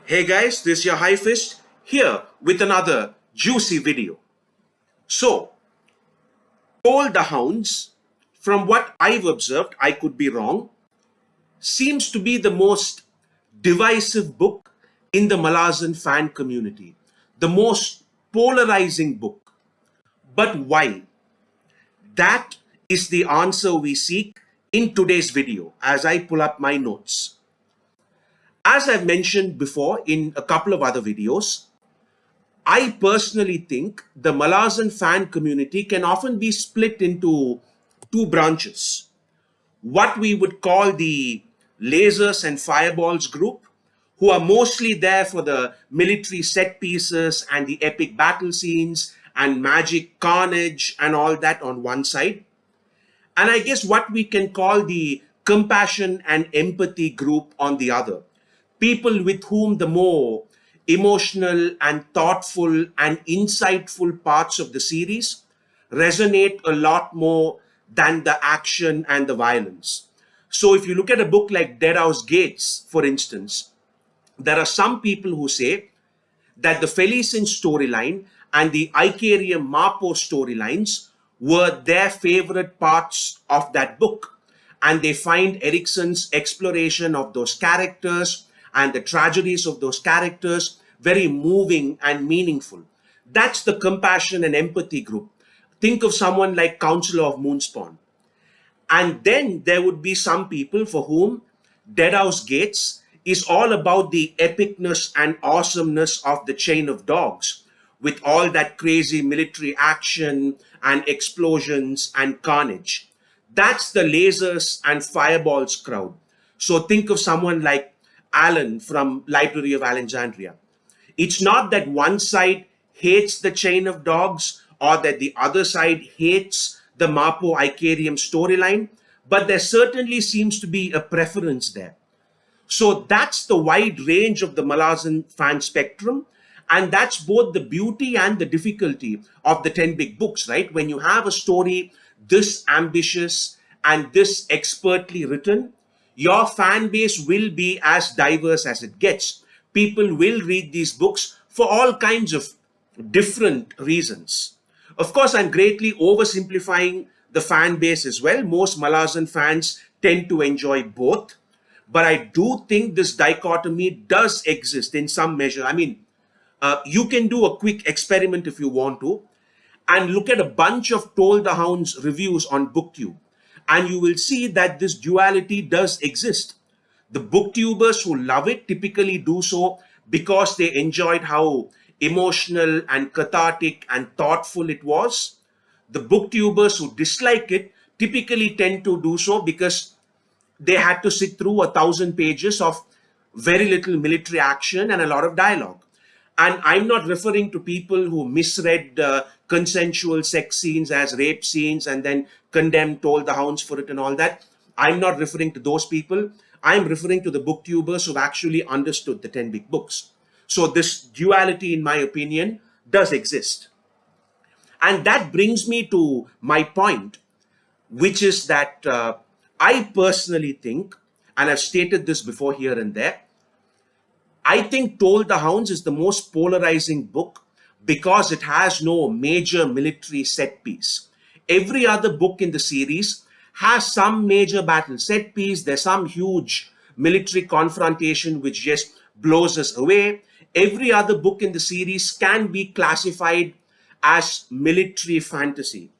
Hey guys, this is your High Fist here with another juicy video. So, Toll the Hounds, from what I've observed, I could be wrong, seems to be the most divisive book in the Malazan fan community, the most polarizing book. But why? That is the answer we seek in today's video as I pull up my notes. As I've mentioned before in a couple of other videos, I personally think the Malazan fan community can often be split into two branches. What we would call the lasers and fireballs group, who are mostly there for the military set pieces and the epic battle scenes and magic carnage and all that on one side. And I guess what we can call the compassion and empathy group on the other. People with whom the more emotional and thoughtful and insightful parts of the series resonate a lot more than the action and the violence. So if you look at a book like Deadhouse Gates, for instance, there are some people who say that the Felicin storyline and the Icarium Mapo storylines were their favorite parts of that book. And they find Erikson's exploration of those characters and the tragedies of those characters very moving and meaningful. That's the compassion and empathy group. Think of someone like Counselor of Moonspawn. And then there would be some people for whom Deadhouse Gates is all about the epicness and awesomeness of the Chain of Dogs, with all that crazy military action and explosions and carnage. That's the lasers and fireballs crowd. So think of someone like Alan from Library of Alexandria. It's not that one side hates the Chain of Dogs or that the other side hates the Mapo Icarium storyline, but there certainly seems to be a preference there. So that's the wide range of the Malazan fan spectrum. And that's both the beauty and the difficulty of the 10 big books, right? When you have a story this ambitious and this expertly written, your fan base will be as diverse as it gets. People will read these books for all kinds of different reasons. Of course, I'm greatly oversimplifying the fan base as well. Most Malazan fans tend to enjoy both. But I do think this dichotomy does exist in some measure. I mean, you can do a quick experiment if you want to and look at a bunch of Toll the Hounds reviews on BookTube. And you will see that this duality does exist. The booktubers who love it typically do so because they enjoyed how emotional and cathartic and thoughtful it was. The booktubers who dislike it typically tend to do so because they had to sit through 1,000 pages of very little military action and a lot of dialogue. And I'm not referring to people who misread consensual sex scenes as rape scenes and then condemned Toll the Hounds for it and all that. I'm not referring to those people. I'm referring to the booktubers who've actually understood the 10 big books. So this duality, in my opinion, does exist. And that brings me to my point, which is that I personally think, and I've stated this before here and there, I think Toll the Hounds is the most polarizing book because it has no major military set piece. Every other book in the series has some major battle set piece. There's some huge military confrontation which just blows us away. Every other book in the series can be classified as military fantasy.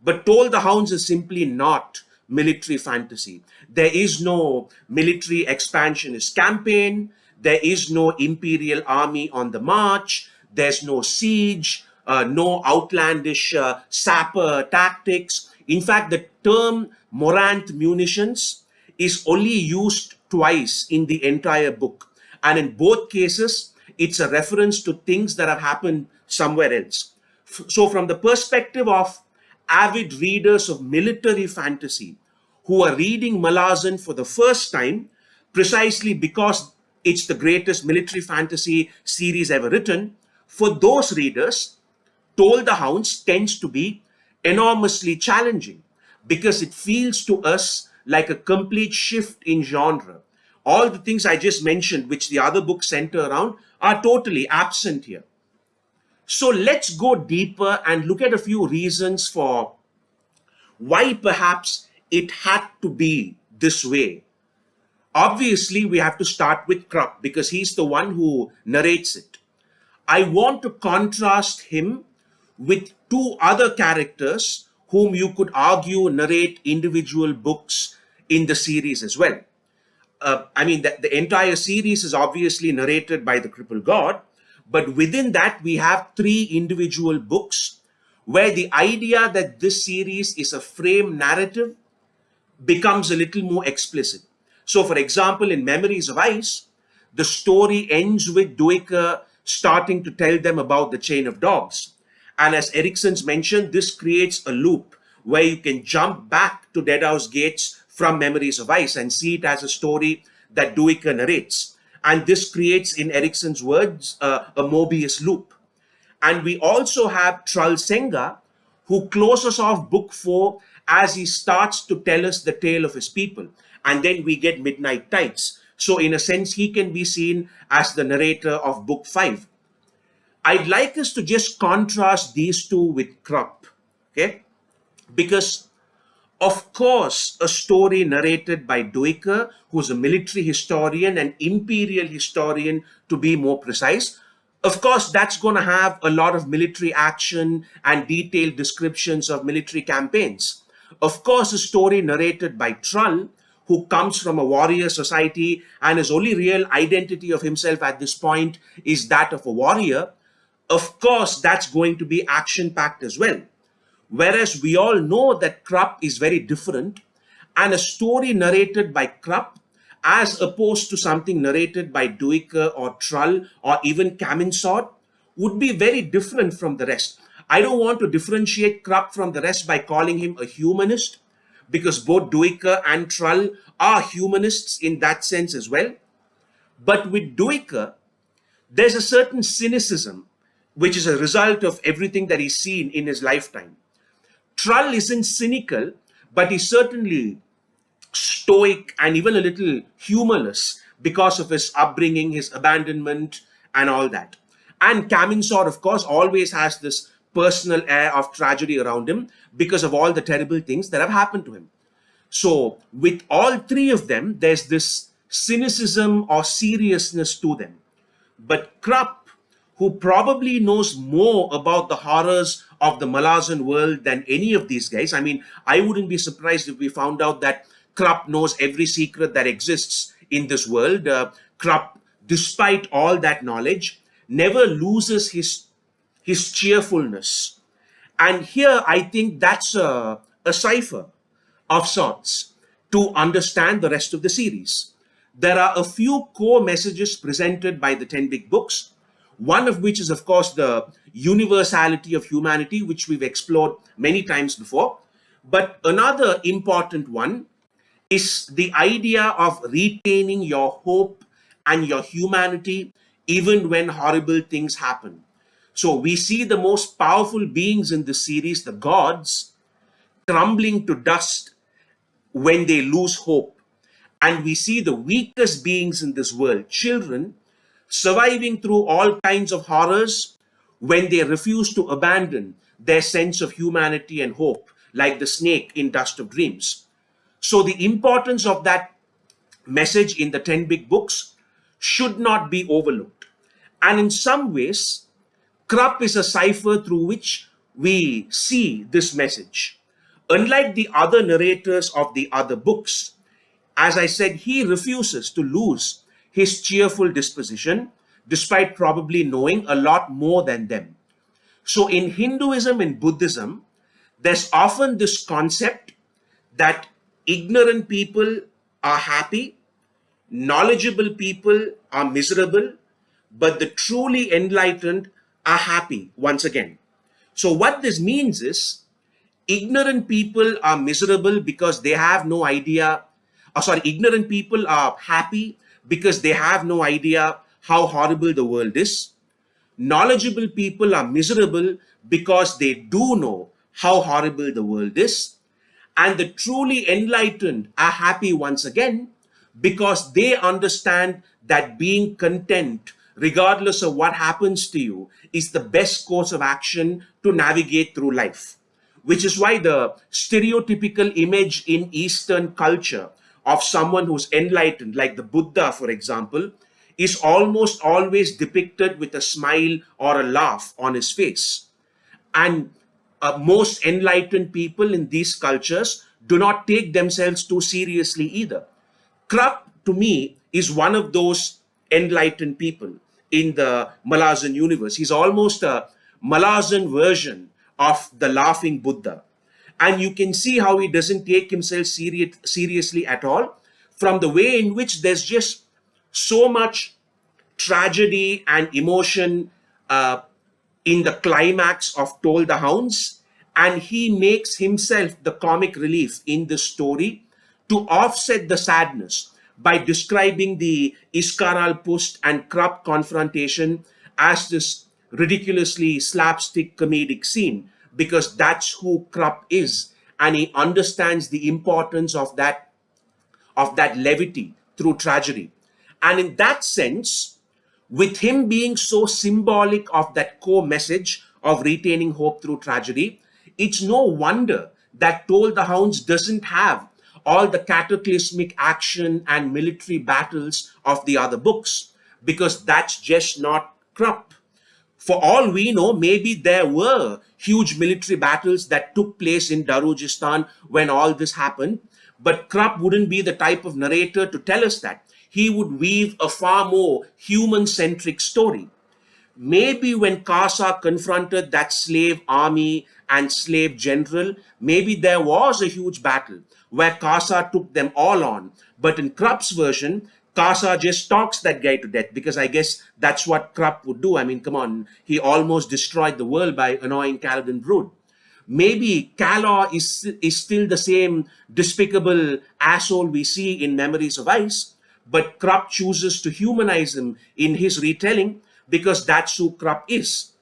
But Toll the Hounds is simply not military fantasy. There is no military expansionist campaign. There is no imperial army on the march. There's no siege, no outlandish sapper tactics. In fact, the term Morant munitions is only used twice in the entire book. And in both cases, it's a reference to things that have happened somewhere else. So from the perspective of avid readers of military fantasy who are reading Malazan for the first time, precisely because it's the greatest military fantasy series ever written, for those readers, Toll the Hounds tends to be enormously challenging because it feels to us like a complete shift in genre. All the things I just mentioned, which the other books center around, are totally absent here. So let's go deeper and look at a few reasons for why perhaps it had to be this way. Obviously, we have to start with Krupp because he's the one who narrates it. I want to contrast him with two other characters whom you could argue narrate individual books in the series as well. I mean, the entire series is obviously narrated by the crippled god, but within that, we have three individual books where the idea that this series is a frame narrative becomes a little more explicit. So, for example, in Memories of Ice, the story ends with Duiker starting to tell them about the chain of dogs. And as Erikson's mentioned, this creates a loop where you can jump back to Deadhouse Gates from Memories of Ice and see it as a story that Duiker narrates. And this creates, in Erikson's words, a Mobius loop. And we also have Trull Senga, who closes off book 4 as he starts to tell us the tale of his people. And then we get Midnight Tides. So in a sense, he can be seen as the narrator of book 5. I'd like us to just contrast these two with Krupp, okay? Because, of course, a story narrated by Duiker, who's a military historian and imperial historian to be more precise, of course, that's going to have a lot of military action and detailed descriptions of military campaigns. Of course, a story narrated by Trull, who comes from a warrior society and his only real identity of himself at this point is that of a warrior, of course, that's going to be action-packed as well. Whereas we all know that Krupp is very different, and a story narrated by Krupp as opposed to something narrated by Duiker or Trull or even Caminsod would be very different from the rest. I don't want to differentiate Krupp from the rest by calling him a humanist, because both Duiker and Trull are humanists in that sense as well. But with Duiker, there's a certain cynicism which is a result of everything that he's seen in his lifetime. Trull isn't cynical, but he's certainly stoic and even a little humorless because of his upbringing, his abandonment, and all that. And Caminsod, of course, always has this personal air of tragedy around him because of all the terrible things that have happened to him. So with all three of them, there's this cynicism or seriousness to them. But Krupp, who probably knows more about the horrors of the Malazan world than any of these guys, I mean, I wouldn't be surprised if we found out that Krupp knows every secret that exists in this world. Krupp, despite all that knowledge, never loses his cheerfulness. And here, I think that's a cipher of sorts to understand the rest of the series. There are a few core messages presented by the 10 big books, one of which is, of course, the universality of humanity, which we've explored many times before. But another important one is the idea of retaining your hope and your humanity even when horrible things happen. So we see the most powerful beings in this series, the gods, crumbling to dust when they lose hope. And we see the weakest beings in this world, children, surviving through all kinds of horrors when they refuse to abandon their sense of humanity and hope, like the snake in Dust of Dreams. So the importance of that message in the 10 big books should not be overlooked. And in some ways, Krupp is a cipher through which we see this message. Unlike the other narrators of the other books, as I said, he refuses to lose his cheerful disposition, despite probably knowing a lot more than them. So in Hinduism and Buddhism, there's often this concept that ignorant people are happy, knowledgeable people are miserable, but the truly enlightened are happy once again. So what this means is, ignorant people are miserable because they have no idea, ignorant people are happy because they have no idea how horrible the world is. Knowledgeable people are miserable because they do know how horrible the world is. And the truly enlightened are happy once again because they understand that being content, regardless of what happens to you, is the best course of action to navigate through life. Which is why the stereotypical image in Eastern culture of someone who's enlightened, like the Buddha, for example, is almost always depicted with a smile or a laugh on his face. And most enlightened people in these cultures do not take themselves too seriously either. Krupp, to me, is one of those enlightened people in the Malazan universe. He's almost a Malazan version of the laughing Buddha. And you can see how he doesn't take himself seriously at all, from the way in which there's just so much tragedy and emotion uh, in the climax of Toll the Hounds, and he makes himself the comic relief in the story to offset the sadness by describing the Iskaral Pust and Krupp confrontation as this ridiculously slapstick comedic scene, because that's who Krupp is, and he understands the importance of that levity through tragedy. And in that sense, with him being so symbolic of that core message of retaining hope through tragedy, it's no wonder that Toll the Hounds doesn't have all the cataclysmic action and military battles of the other books, because that's just not Krupp. For all we know, maybe there were huge military battles that took place in Darujistan when all this happened, but Krupp wouldn't be the type of narrator to tell us that. He would weave a far more human-centric story. Maybe when Kasa confronted that slave army and slave general, maybe there was a huge battle where Kasa took them all on. But in Krupp's version, Kasa just stalks that guy to death, because I guess that's what Krupp would do. I mean, come on, he almost destroyed the world by annoying Kaladin Brood. Maybe Kala is still the same despicable asshole we see in Memories of Ice, but Krupp chooses to humanize him in his retelling because that's who Krupp is.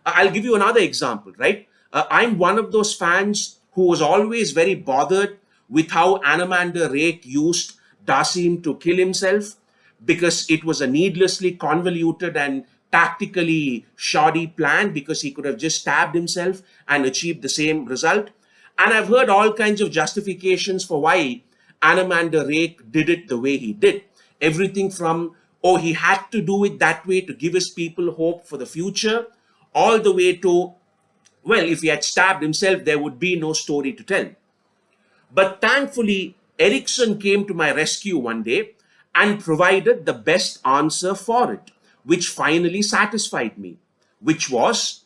I'll give you another example, right? I'm one of those fans who was always very bothered with how Anamander Rake used Dasim to kill himself, because it was a needlessly convoluted and tactically shoddy plan, because he could have just stabbed himself and achieved the same result. And I've heard all kinds of justifications for why Anamander Rake did it the way he did. Everything from, oh, he had to do it that way to give his people hope for the future, all the way to, well, if he had stabbed himself, there would be no story to tell. But thankfully, Erikson came to my rescue one day and provided the best answer for it, which finally satisfied me, which was,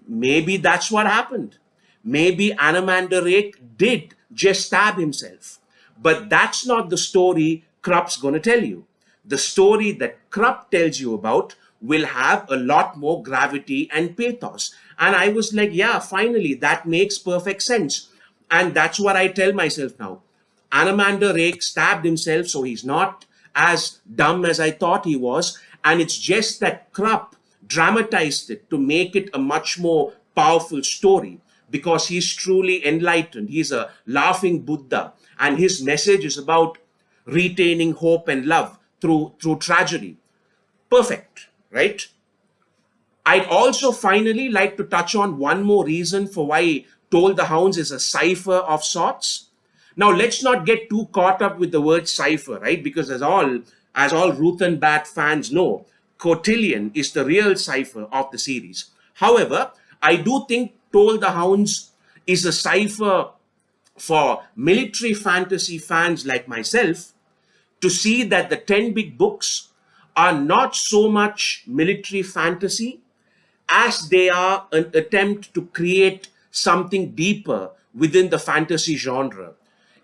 maybe that's what happened. Maybe Anamander Rake did just stab himself. But that's not the story Krupp's going to tell you. The story that Krupp tells you about will have a lot more gravity and pathos. And I was like, yeah, finally, that makes perfect sense. And that's what I tell myself now. Anamander Rake stabbed himself, so he's not as dumb as I thought he was. And it's just that Krupp dramatized it to make it a much more powerful story, because he's truly enlightened. He's a laughing Buddha, and his message is about retaining hope and love through tragedy. Perfect, right? I'd also finally like to touch on one more reason for why Toll the Hounds is a cipher of sorts. Now, let's not get too caught up with the word cipher, right? Because as all Ruth Bat fans know, Cotillion is the real cipher of the series. However, I do think Toll the Hounds is a cipher for military fantasy fans like myself to see that the 10 big books are not so much military fantasy as they are an attempt to create something deeper within the fantasy genre.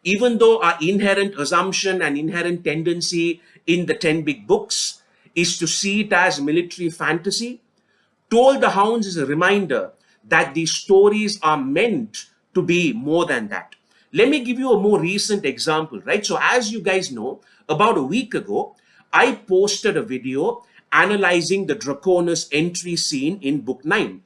Even though our inherent assumption and inherent tendency in the 10 big books is to see it as military fantasy, Toll the Hounds is a reminder that these stories are meant to be more than that. Let me give you a more recent example, right? So as you guys know, about a week ago, I posted a video analyzing the Draconis entry scene in book 9.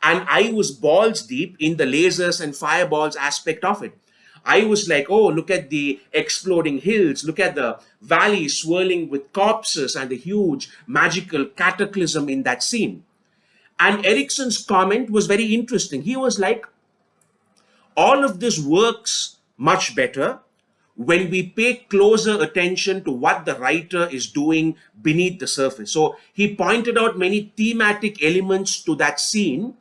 And I was balls deep in the lasers and fireballs aspect of it. I was like, oh, look at the exploding hills, look at the valley swirling with corpses and the huge magical cataclysm in that scene. And Erikson's comment was very interesting. He was like, all of this works much better when we pay closer attention to what the writer is doing beneath the surface. So he pointed out many thematic elements to that scene,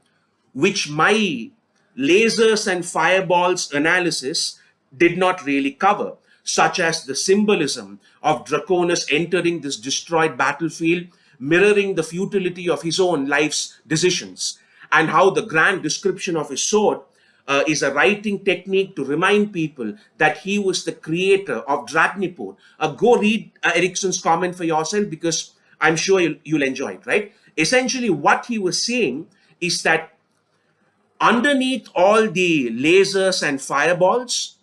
which my lasers and fireballs analysis did not really cover, such as the symbolism of Draconis entering this destroyed battlefield, mirroring the futility of his own life's decisions, and how the grand description of his sword is a writing technique to remind people that he was the creator of Dragnipur. Go read Erikson's comment for yourself, because I'm sure you'll enjoy it, right? Essentially, what he was saying is that underneath all the lasers and fireballs,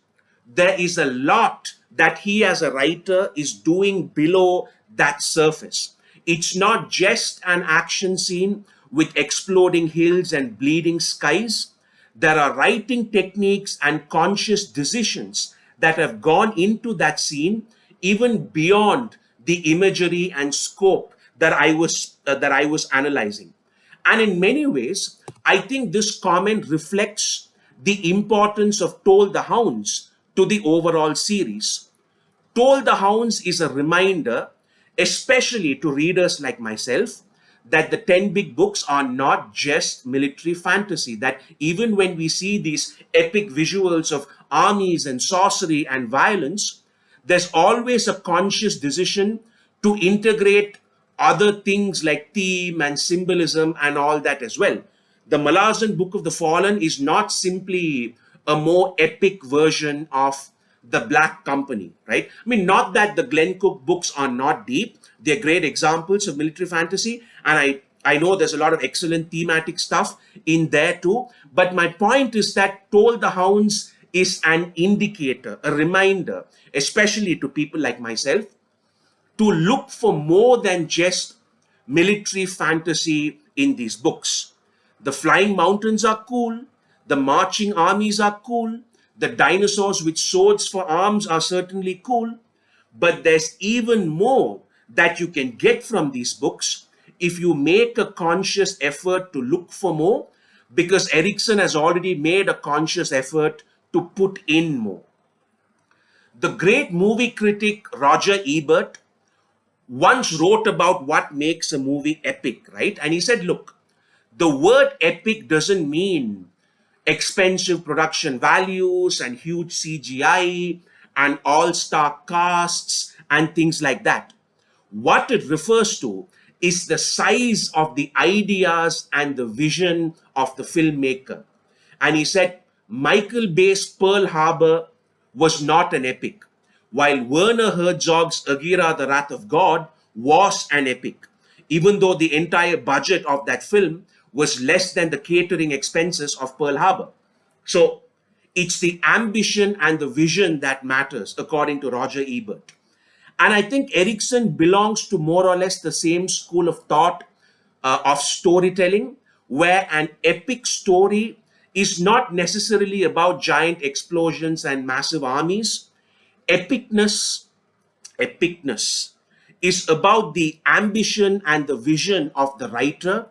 there is a lot that he as a writer is doing below that surface. It's not just an action scene with exploding hills and bleeding skies. There are writing techniques and conscious decisions that have gone into that scene, even beyond the imagery and scope that I was analyzing. And in many ways, I think this comment reflects the importance of Toll the Hounds to the overall series. Toll the Hounds is a reminder, especially to readers like myself, that the 10 big books are not just military fantasy, that even when we see these epic visuals of armies and sorcery and violence, there's always a conscious decision to integrate other things like theme and symbolism and all that as well. The Malazan Book of the Fallen is not simply a more epic version of the Black Company, right? I mean, not that the Glenn Cook books are not deep. They're great examples of military fantasy. And I know there's a lot of excellent thematic stuff in there too. But my point is that Toll the Hounds is an indicator, a reminder, especially to people like myself, to look for more than just military fantasy in these books. The flying mountains are cool. The marching armies are cool. The dinosaurs with swords for arms are certainly cool. But there's even more that you can get from these books if you make a conscious effort to look for more, because Erikson has already made a conscious effort to put in more. The great movie critic Roger Ebert once wrote about what makes a movie epic, right? And he said, look, the word epic doesn't mean expensive production values and huge CGI and all-star casts and things like that. What it refers to is the size of the ideas and the vision of the filmmaker. And he said, Michael Bay's Pearl Harbor was not an epic, while Werner Herzog's Agira, the Wrath of God was an epic, even though the entire budget of that film was less than the catering expenses of Pearl Harbor. So it's the ambition and the vision that matters, according to Roger Ebert. And I think Erikson belongs to more or less the same school of thought of storytelling, where an epic story is not necessarily about giant explosions and massive armies. Epicness, epicness is about the ambition and the vision of the writer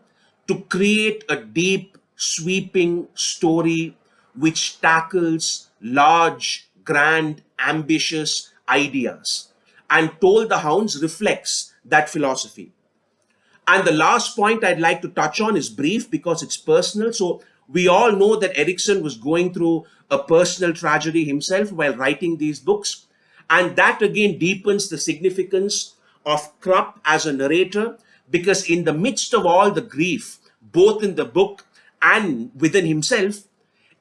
to create a deep, sweeping story which tackles large, grand, ambitious ideas. And Toll the Hounds reflects that philosophy. And the last point I'd like to touch on is brief because it's personal. So we all know that Erikson was going through a personal tragedy himself while writing these books. And that again deepens the significance of Krupp as a narrator, because in the midst of all the grief, both in the book and within himself,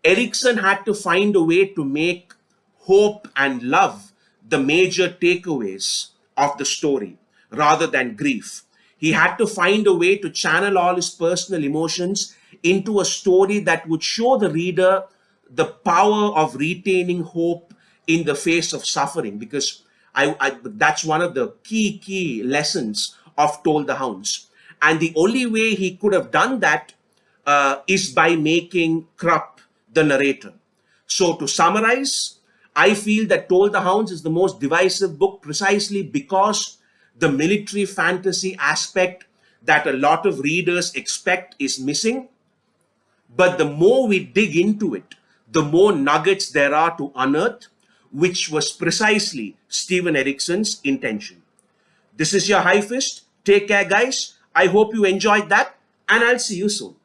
Erikson had to find a way to make hope and love the major takeaways of the story rather than grief. He had to find a way to channel all his personal emotions into a story that would show the reader the power of retaining hope in the face of suffering, because that's one of the key lessons of Toll the Hounds. And the only way he could have done that is by making Krupp the narrator. So to summarize, I feel that Toll the Hounds is the most divisive book precisely because the military fantasy aspect that a lot of readers expect is missing. But the more we dig into it, the more nuggets there are to unearth, which was precisely Stephen Erikson's intention. This is your High Fist. Take care, guys. I hope you enjoyed that, and I'll see you soon.